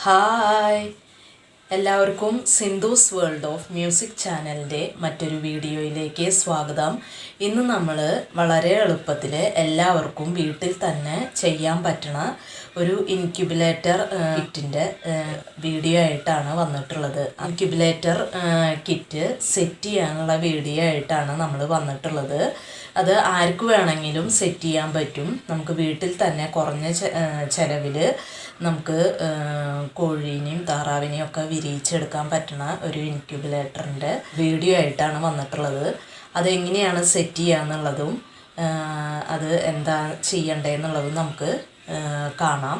Hi എല്ലാവർക്കും Sindhu's world of music ചാനലിൻ്റെ മറ്റൊരു വീഡിയോയിലേക്ക് സ്വാഗതം. ഇന്ന് നമ്മൾ വളരെ എളുപ്പത്തിൽ എല്ലാവർക്കും വീട്ടിൽ തന്നെ ചെയ്യാൻ പറ്റുന്ന ഒരു ഇൻക്യുബുലേറ്റർ കിറ്റിൻ്റെ വീഡിയോ ആയിട്ടാണ് വന്നിട്ടുള്ളത്. ഇൻക്യുബുലേറ്റർ കിറ്റ് സെറ്റ് ചെയ്യാനുള്ള വീഡിയോ ആയിട്ടാണ് നമ്മൾ വന്നിട്ടുള്ളത്. അത് ആർക്ക് വേണമെങ്കിലും സെറ്റ് ചെയ്യാൻ പറ്റും. നമുക്ക് വീട്ടിൽ തന്നെ കുറഞ്ഞ ചിലവിൽ നമുക്ക് കോഴീനെയും താറാവിനെയും ഒക്കെ വിരിയിച്ചെടുക്കാൻ പറ്റുന്ന ഒരു ഇൻക്യുബുലേറ്ററിൻ്റെ വീഡിയോ ആയിട്ടാണ് വന്നിട്ടുള്ളത്. അതെങ്ങനെയാണ് സെറ്റ് ചെയ്യാന്നുള്ളതും അത് എന്താ ചെയ്യണ്ടേന്നുള്ളതും നമുക്ക് കാണാം.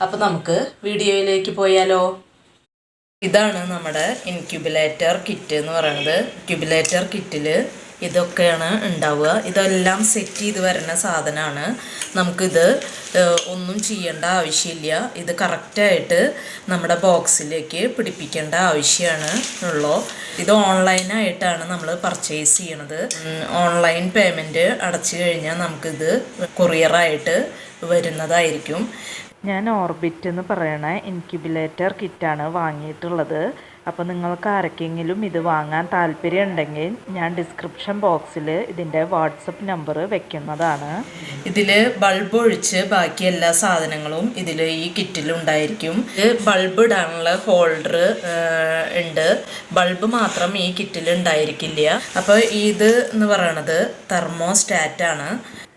അപ്പോൾ നമുക്ക് വീഡിയോയിലേക്ക് പോയാലോ. ഇതാണ് നമ്മുടെ ഇൻക്യുബുലേറ്റർ കിറ്റ് എന്ന് പറയുന്നത്. ഇൻക്യുബുലേറ്റർ കിറ്റിൽ ഇതൊക്കെയാണ് ഉണ്ടാവുക. ഇതെല്ലാം സെറ്റ് ചെയ്ത് വരുന്ന സാധനമാണ്. നമുക്കിത് ഒന്നും ചെയ്യേണ്ട ആവശ്യമില്ല. ഇത് കറക്റ്റായിട്ട് നമ്മുടെ ബോക്സിലേക്ക് പിടിപ്പിക്കേണ്ട ആവശ്യമാണ് ഉള്ളൂ. ഇത് ഓൺലൈനായിട്ടാണ് നമ്മൾ പർച്ചേസ് ചെയ്യണത്. ഓൺലൈൻ പേയ്മെൻറ്റ് അടച്ചു കഴിഞ്ഞാൽ നമുക്കിത് കൊറിയറായിട്ട് വരുന്നതായിരിക്കും. ഞാൻ ഓർബിറ്റ് എന്ന് പറയണ ഇൻക്യുബുലേറ്റർ കിറ്റാണ് വാങ്ങിയിട്ടുള്ളത്. അപ്പോൾ നിങ്ങൾക്ക് ആർക്കെങ്കിലും ഇത് വാങ്ങാൻ താല്പര്യം ഉണ്ടെങ്കിൽ ഞാൻ ഡിസ്ക്രിപ്ഷൻ ബോക്സിൽ ഇതിൻ്റെ വാട്സപ്പ് നമ്പർ വെക്കുന്നതാണ്. ഇതിൽ ബൾബ് ഒഴിച്ച് ബാക്കി എല്ലാ സാധനങ്ങളും ഇതിൽ ഈ കിറ്റിലുണ്ടായിരിക്കും. ബൾബ് ഇടാനുള്ള ഹോൾഡർ ഉണ്ട്. ബൾബ് മാത്രം ഈ കിറ്റിൽ ഉണ്ടായിരിക്കില്ല. അപ്പോൾ ഇത് എന്ന് പറയണത് തെർമോസ്റ്റാറ്റാണ്.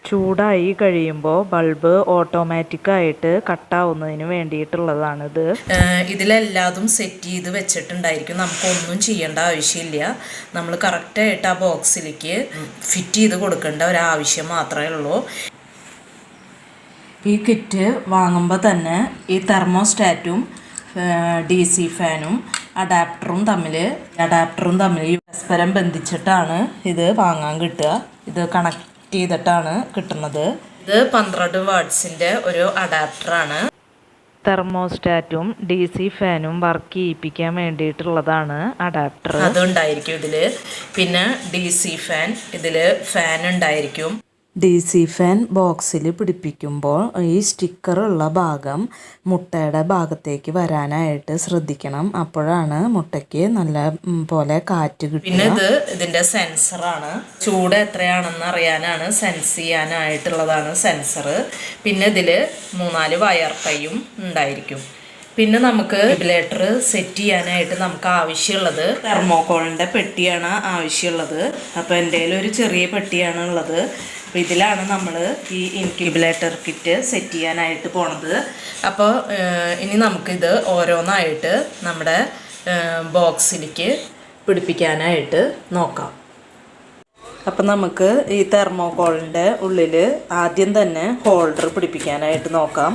ചൂടായി കഴിയുമ്പോൾ ബൾബ് ഓട്ടോമാറ്റിക്കായിട്ട് കട്ടാവുന്നതിന് വേണ്ടിയിട്ടുള്ളതാണിത്. ഇതിലെല്ലാതും സെറ്റ് ചെയ്ത് വെച്ചിട്ടുണ്ടായിരിക്കും. നമുക്കൊന്നും ചെയ്യേണ്ട ആവശ്യമില്ല. നമ്മൾ കറക്റ്റായിട്ട് ആ ബോക്സിലേക്ക് ഫിറ്റ് ചെയ്ത് കൊടുക്കേണ്ട ഒരാവശ്യം മാത്രമേ ഉള്ളൂ. ഈ കിറ്റ് വാങ്ങുമ്പോൾ തന്നെ ഈ തെർമോസ്റ്റാറ്റും DC ഫാനും അഡാപ്റ്ററും തമ്മിൽ പരസ്പരം ബന്ധിച്ചിട്ടാണ് ഇത് വാങ്ങാൻ കിട്ടുക. ഇത് കണക്ട് ചെയ്തിട്ടാണ് കിട്ടുന്നത്. ഇത് 12 വാട്ട്സിൻ്റെ ഒരു അഡാപ്റ്ററാണ്. തെർമോസ്റ്റാറ്റും DC ഫാനും വർക്ക് ചെയ്യിപ്പിക്കാൻ വേണ്ടിയിട്ടുള്ളതാണ് അഡാപ്റ്റർ. അതുണ്ടായിരിക്കും ഇതിൽ. പിന്നെ DC ഫാൻ, ഇതിൽ ഫാൻ ഉണ്ടായിരിക്കും. DC ഫാൻ ബോക്സിൽ പിടിപ്പിക്കുമ്പോൾ ഈ സ്റ്റിക്കറുള്ള ഭാഗം മുട്ടയുടെ ഭാഗത്തേക്ക് വരാനായിട്ട് ശ്രദ്ധിക്കണം. അപ്പോഴാണ് മുട്ടയ്ക്ക് നല്ല പോലെ കാറ്റ് കിട്ടുക. പിന്നെ ഇതിൻ്റെ സെൻസറാണ്. ചൂട് എത്രയാണെന്ന് അറിയാനാണ്, സെൻസ് ചെയ്യാനായിട്ടുള്ളതാണ് സെൻസർ. പിന്നെ ഇതിൽ 3-4 വയർ ടൈയും ഉണ്ടായിരിക്കും. പിന്നെ നമുക്ക് ഇൻക്യുബുലേറ്റർ സെറ്റ് ചെയ്യാനായിട്ട് നമുക്ക് ആവശ്യമുള്ളത് തെർമോക്കോളിൻ്റെ പെട്ടിയാണ് ആവശ്യമുള്ളത്. അപ്പോൾ എൻ്റെ ഒരു ചെറിയ പെട്ടിയാണ് ഉള്ളത്. അപ്പോൾ ഇതിലാണ് നമ്മൾ ഈ ഇൻക്യുബുലേറ്റർ കിറ്റ് സെറ്റ് ചെയ്യാനായിട്ട് പോണത്. അപ്പോൾ ഇനി നമുക്കിത് ഓരോന്നായിട്ട് നമ്മുടെ ബോക്സിലേക്ക് പിടിപ്പിക്കാനായിട്ട് നോക്കാം. അപ്പം നമുക്ക് ഈ തെർമോക്കോളിൻ്റെ ഉള്ളിൽ ആദ്യം തന്നെ ഹോൾഡർ പിടിപ്പിക്കാനായിട്ട് നോക്കാം.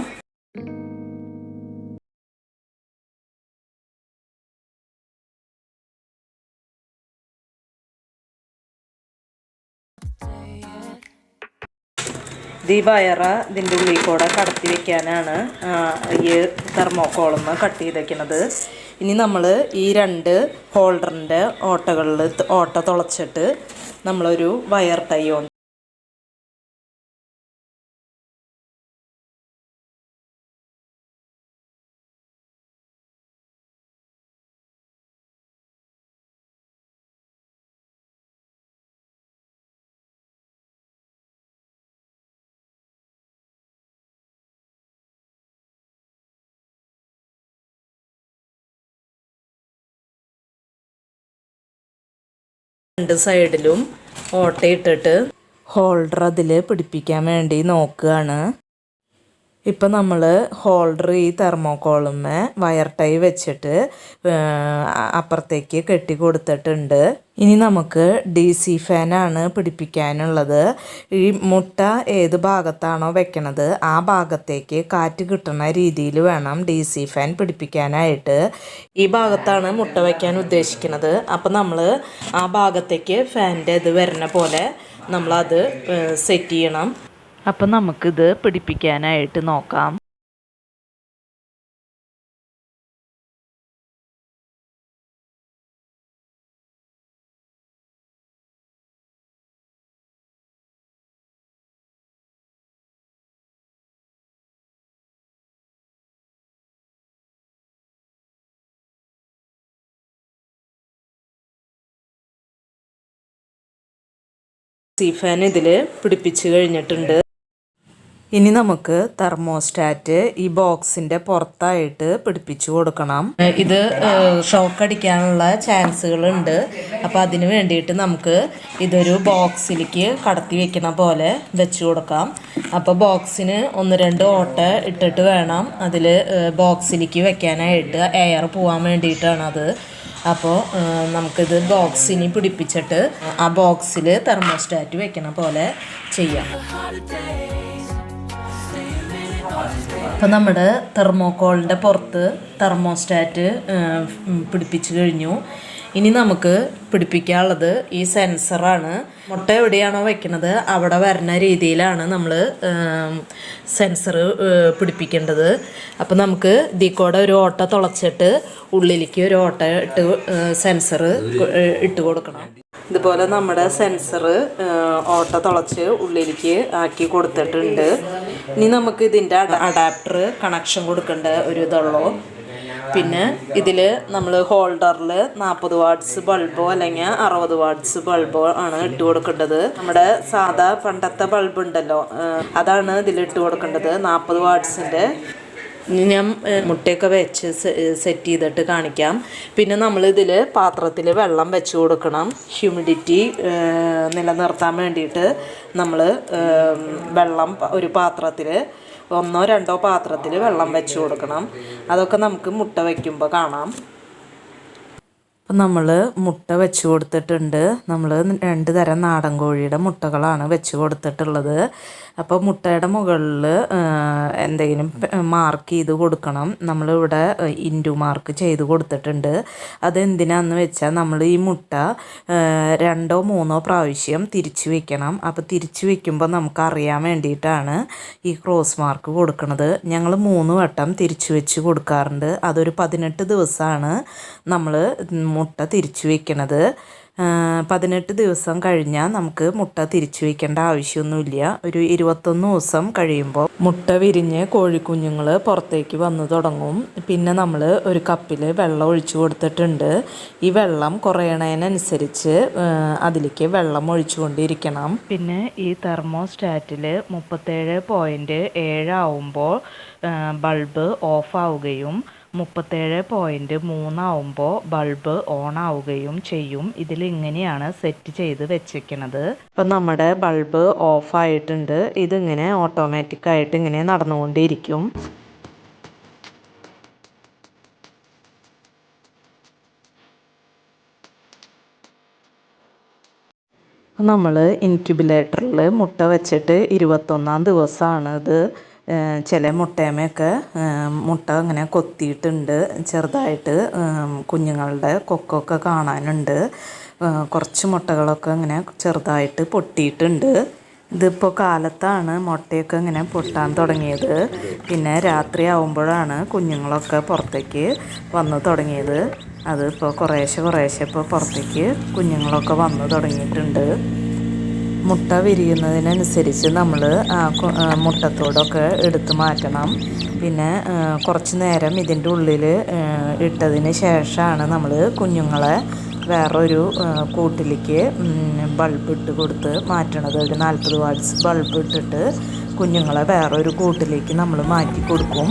ഈ വയറ ഇതിൻ്റെ ഉള്ളിൽ കൂടെ കടത്തി വെക്കാനാണ് ഈ തെർമോക്കോളിന്ന് കട്ട് ചെയ്ത് വയ്ക്കുന്നത്. ഇനി നമ്മൾ ഈ 2 ഹോൾഡറിൻ്റെ ഓട്ടകളിൽ ഓട്ട തുളച്ചിട്ട് നമ്മളൊരു വയർ ടൈ കൊണ്ട് രണ്ട് സൈഡിലും ഓട്ടയിട്ടിട്ട് ഹോൾഡർ അതിൽ പിടിപ്പിക്കാൻ വേണ്ടി നോക്കുകയാണ്. ഇപ്പം നമ്മൾ ഹോൾഡർ ഈ തെർമോക്കോളുമ്മേ വയർ ടൈ വെച്ചിട്ട് അപ്പുറത്തേക്ക് കെട്ടി കൊടുത്തിട്ടുണ്ട്. ഇനി നമുക്ക് DC ഫാനാണ് പിടിപ്പിക്കാനുള്ളത്. ഈ മുട്ട ഏത് ഭാഗത്താണോ വെക്കണത് ആ ഭാഗത്തേക്ക് കാറ്റ് കിട്ടുന്ന രീതിയിൽ വേണം DC ഫാൻ പിടിപ്പിക്കാനായിട്ട്. ഈ ഭാഗത്താണ് മുട്ട വയ്ക്കാൻ ഉദ്ദേശിക്കുന്നത്. അപ്പം നമ്മൾ ആ ഭാഗത്തേക്ക് ഫാനിൻ്റെ ഇത് വരുന്ന പോലെ നമ്മളത് സെറ്റ് ചെയ്യണം. അപ്പം നമുക്കിത് പിടിപ്പിക്കാനായിട്ട് നോക്കാം. ഫാൻ ഇതിൽ പിടിപ്പിച്ച് കഴിഞ്ഞിട്ടുണ്ട്. ഇനി നമുക്ക് തെർമോസ്റ്റാറ്റ് ഈ ബോക്സിൻ്റെ പുറത്തായിട്ട് പിടിപ്പിച്ചു കൊടുക്കണം. ഇത് ഷോക്ക് അടിക്കാനുള്ള ചാൻസുകളുണ്ട്. അപ്പോൾ അതിന് വേണ്ടിയിട്ട് നമുക്ക് ഇതൊരു ബോക്സിലേക്ക് കടത്തി വെക്കണ പോലെ വെച്ച് കൊടുക്കാം. അപ്പോൾ ബോക്സിന് 1-2 ഓട്ട ഇട്ടിട്ട് വേണം അതിൽ ബോക്സിലേക്ക് വെക്കാനായിട്ട്. എയർ പോകാൻ വേണ്ടിയിട്ടാണ് അത്. അപ്പോൾ നമുക്കിത് ബോക്സിന് പിടിപ്പിച്ചിട്ട് ആ ബോക്സിൽ തെർമോസ്റ്റാറ്റ് വെക്കണ പോലെ ചെയ്യാം. അപ്പോൾ നമ്മുടെ തെർമോക്കോളിൻ്റെ പുറത്ത് തെർമോസ്റ്റാറ്റ് പിടിപ്പിച്ച് കഴിഞ്ഞു. ഇനി നമുക്ക് പിടിപ്പിക്കാനുള്ളത് ഈ സെൻസറാണ്. മുട്ട എവിടെയാണോ വെക്കുന്നത് അവിടെ വരുന്ന രീതിയിലാണ് നമ്മൾ സെൻസർ പിടിപ്പിക്കേണ്ടത്. അപ്പോൾ നമുക്ക് ഇതിൽ കൂടെ ഒരു ഓട്ട തുളച്ചിട്ട് ഉള്ളിലേക്ക് ഒരു ഓട്ട ഇട്ട് സെൻസർ ഇട്ട് കൊടുക്കണം. ഇതുപോലെ നമ്മുടെ സെൻസർ ഓട്ട തുളച്ച് ഉള്ളിലേക്ക് ആക്കി കൊടുത്തിട്ടുണ്ട്. ഇനി നമുക്ക് ഇതിൻ്റെ അഡാപ്റ്റർ കണക്ഷൻ കൊടുക്കേണ്ട ഒരു ഇതുള്ളൂ. പിന്നെ ഇതിൽ നമ്മൾ ഹോൾഡറിൽ 40 വാട്ട്സ് ബൾബോ അല്ലെങ്കിൽ 60 വാട്ട്സ് ബൾബോ ആണ് ഇട്ട് കൊടുക്കേണ്ടത്. നമ്മുടെ സാധാ പണ്ടത്തെ ബൾബ് ഉണ്ടല്ലോ, അതാണ് ഇതിൽ ഇട്ട് കൊടുക്കേണ്ടത്, 40 വാട്ട്സിൻ്റെ. ഞാൻ മുട്ടയൊക്കെ വെച്ച് സെറ്റ് ചെയ്തിട്ട് കാണിക്കാം. പിന്നെ നമ്മളിതിൽ പാത്രത്തിൽ വെള്ളം വെച്ച് കൊടുക്കണം. ഹ്യൂമിഡിറ്റി നിലനിർത്താൻ വേണ്ടിയിട്ട് നമ്മൾ വെള്ളം ഒരു പാത്രത്തിൽ 1-2 പാത്രത്തിൽ വെള്ളം വെച്ച് കൊടുക്കണം. അതൊക്കെ നമുക്ക് മുട്ട വയ്ക്കുമ്പോൾ കാണാം. അപ്പം നമ്മൾ മുട്ട വെച്ച് കൊടുത്തിട്ടുണ്ട്. നമ്മൾ 2 തരം നാടൻ കോഴിയുടെ മുട്ടകളാണ് വെച്ച് കൊടുത്തിട്ടുള്ളത്. അപ്പോൾ മുട്ടയുടെ മുകളിൽ എന്തെങ്കിലും മാർക്ക് ചെയ്ത് കൊടുക്കണം. നമ്മളിവിടെ ഇൻറ്റു മാർക്ക് ചെയ്ത് കൊടുത്തിട്ടുണ്ട്. അതെന്തിനാന്ന് വെച്ചാൽ നമ്മൾ ഈ മുട്ട 2-3 പ്രാവശ്യം തിരിച്ച് വെക്കണം. അപ്പോൾ തിരിച്ച് വെക്കുമ്പോൾ നമുക്ക് അറിയാൻ വേണ്ടിയിട്ടാണ് ഈ ക്രോസ് മാർക്ക് കൊടുക്കുന്നത്. ഞങ്ങൾ 3 വട്ടം തിരിച്ച് വെച്ച് കൊടുക്കാറുണ്ട്. അതൊരു 18 ദിവസമാണ് നമ്മൾ മുട്ട തിരിച്ചു വെക്കണത്. 18 ദിവസം കഴിഞ്ഞാൽ നമുക്ക് മുട്ട തിരിച്ചു വെക്കേണ്ട ആവശ്യമൊന്നുമില്ല. ഒരു 21 ദിവസം കഴിയുമ്പോൾ മുട്ട വിരിഞ്ഞ് കോഴിക്കുഞ്ഞുങ്ങൾ പുറത്തേക്ക് വന്നു തുടങ്ങും. പിന്നെ നമ്മൾ ഒരു കപ്പിൽ വെള്ളം ഒഴിച്ചു കൊടുത്തിട്ടുണ്ട്. ഈ വെള്ളം കുറയണതിനനുസരിച്ച് അതിലേക്ക് വെള്ളം ഒഴിച്ചുകൊണ്ടിരിക്കണം. പിന്നെ ഈ തെർമോസ്റ്റാറ്റിൽ 37.7 ആവുമ്പോൾ ബൾബ് ഓഫ് ആവുകയും 37.3 ആവുമ്പോൾ ബൾബ് ഓൺ ആവുകയും ചെയ്യും. ഇതിലിങ്ങനെയാണ് സെറ്റ് ചെയ്ത് വെച്ചിരിക്കുന്നത്. ഇപ്പം നമ്മുടെ ബൾബ് ഓഫ് ആയിട്ടുണ്ട്. ഇതിങ്ങനെ ഓട്ടോമാറ്റിക്കായിട്ട് ഇങ്ങനെ നടന്നുകൊണ്ടേയിരിക്കും. നമ്മൾ ഇൻക്യുബുലേറ്ററിൽ മുട്ട വെച്ചിട്ട് 21-ാം ദിവസമാണ് ഇത്. ചില മുട്ടയമൊക്കെ മുട്ട ഇങ്ങനെ കൊത്തിയിട്ടുണ്ട്. ചെറുതായിട്ട് കുഞ്ഞുങ്ങളുടെ കൊക്കൊക്കെ കാണാനുണ്ട്. കുറച്ച് മുട്ടകളൊക്കെ ഇങ്ങനെ ചെറുതായിട്ട് പൊട്ടിയിട്ടുണ്ട്. ഇതിപ്പോൾ കാലത്താണ് മുട്ടയൊക്കെ ഇങ്ങനെ പൊട്ടാൻ തുടങ്ങിയത്. പിന്നെ രാത്രി ആവുമ്പോഴാണ് കുഞ്ഞുങ്ങളൊക്കെ പുറത്തേക്ക് വന്നു തുടങ്ങിയത്. അതിപ്പോൾ കുറേശ്ശെ ഇപ്പോൾ പുറത്തേക്ക് കുഞ്ഞുങ്ങളൊക്കെ വന്നു തുടങ്ങിയിട്ടുണ്ട്. മുട്ട വിരിയുന്നതിനനുസരിച്ച് നമ്മൾ മുട്ടത്തോടൊക്കെ എടുത്ത് മാറ്റണം. പിന്നെ കുറച്ച് നേരം ഇതിൻ്റെ ഉള്ളിൽ ഇട്ടതിന് ശേഷമാണ് നമ്മൾ കുഞ്ഞുങ്ങളെ വേറൊരു കൂട്ടിലേക്ക് ബൾബ് ഇട്ട് കൊടുത്ത് മാറ്റണത്. ഒരു 40 വാട്ട്സ് ബൾബ് ഇട്ടിട്ട് കുഞ്ഞുങ്ങളെ വേറൊരു കൂട്ടിലേക്ക് നമ്മൾ മാറ്റി കൊടുക്കും.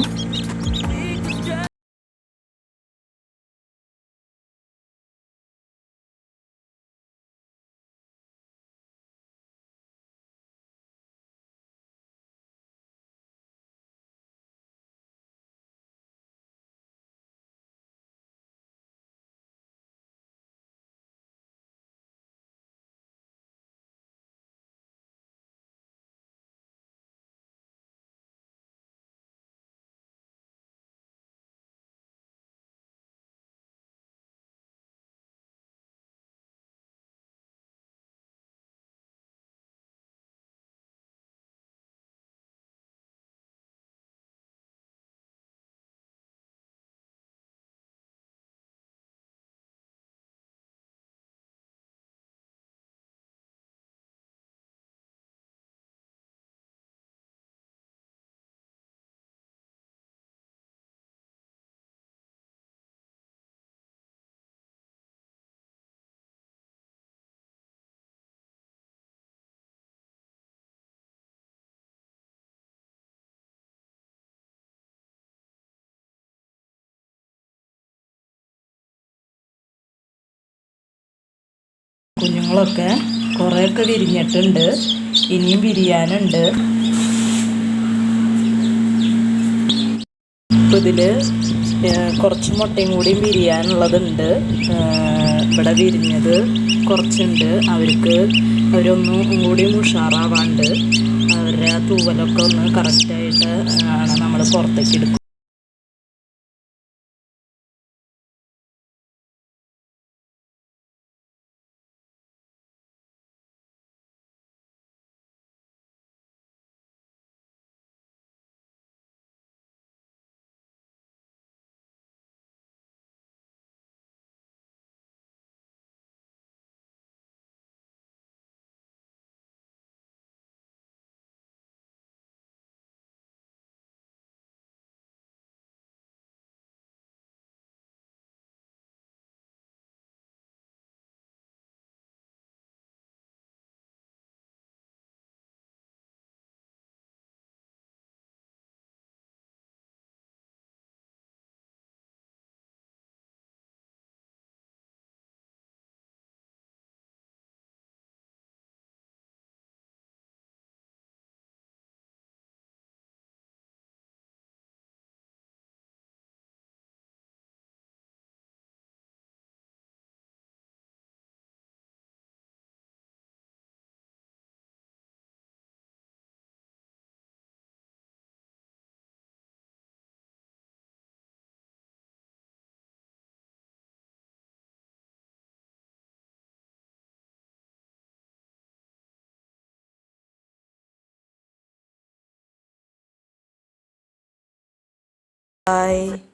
കുഞ്ഞുങ്ങളൊക്കെ കുറേയൊക്കെ വിരിഞ്ഞിട്ടുണ്ട്, ഇനിയും വിരിയാനുണ്ട്. ഇപ്പോൾ ഇതിൽ കുറച്ച് മുട്ടയും കൂടിയും വിരിയാനുള്ളതുണ്ട്. ഇവിടെ വിരിഞ്ഞത് കുറച്ചുണ്ട്. അവരൊന്നും കൂടി ഉഷാറാവാണ്ട് അവരുടെ ആ തൂവലൊക്കെ ഒന്ന് കറക്റ്റായിട്ട് ആണ് നമ്മൾ പുറത്തേക്ക് എടുക്കുക. Bye.